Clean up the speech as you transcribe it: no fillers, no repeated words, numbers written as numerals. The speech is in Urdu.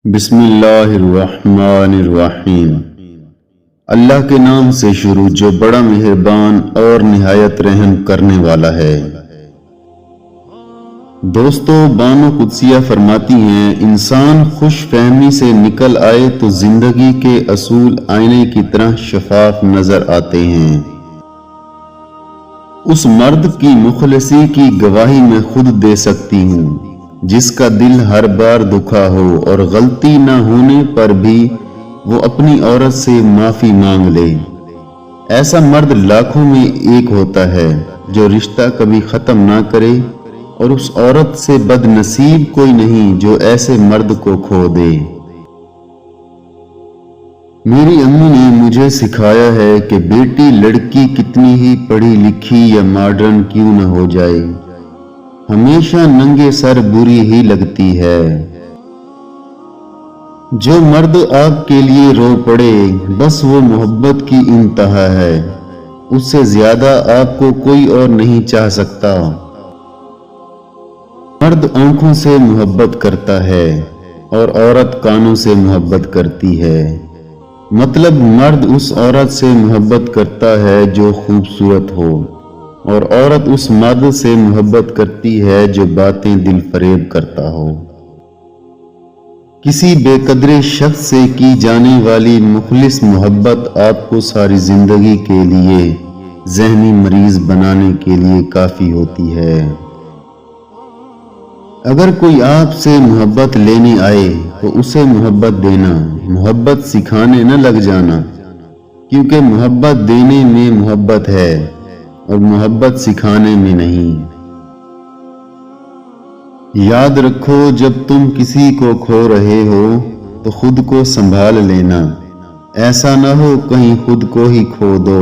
بسم اللہ الرحمن الرحیم۔ اللہ کے نام سے شروع جو بڑا مہربان اور نہایت رحم کرنے والا ہے۔ دوستو، بانو قدسیہ فرماتی ہیں، انسان خوش فہمی سے نکل آئے تو زندگی کے اصول آئینے کی طرح شفاف نظر آتے ہیں۔ اس مرد کی مخلصی کی گواہی میں خود دے سکتی ہوں جس کا دل ہر بار دکھا ہو اور غلطی نہ ہونے پر بھی وہ اپنی عورت سے معافی مانگ لے۔ ایسا مرد لاکھوں میں ایک ہوتا ہے جو رشتہ کبھی ختم نہ کرے، اور اس عورت سے بد نصیب کوئی نہیں جو ایسے مرد کو کھو دے۔ میری امی نے مجھے سکھایا ہے کہ بیٹی لڑکی کتنی ہی پڑھی لکھی یا ماڈرن کیوں نہ ہو جائے، ہمیشہ ننگے سر بری ہی لگتی ہے۔ جو مرد آپ کے لیے رو پڑے بس وہ محبت کی انتہا ہے، اس سے زیادہ آپ کو کوئی اور نہیں چاہ سکتا۔ مرد آنکھوں سے محبت کرتا ہے اور عورت کانوں سے محبت کرتی ہے۔ مطلب مرد اس عورت سے محبت کرتا ہے جو خوبصورت ہو، اور عورت اس مرد سے محبت کرتی ہے جو باتیں دل فریب کرتا ہو۔ کسی بے قدر شخص سے کی جانے والی مخلص محبت آپ کو ساری زندگی کے لیے ذہنی مریض بنانے کے لیے کافی ہوتی ہے۔ اگر کوئی آپ سے محبت لینے آئے تو اسے محبت دینا، محبت سکھانے نہ لگ جانا، کیونکہ محبت دینے میں محبت ہے اور محبت سکھانے میں نہیں۔ یاد رکھو، جب تم کسی کو کھو رہے ہو تو خود کو سنبھال لینا، ایسا نہ ہو کہیں خود کو ہی کھو دو۔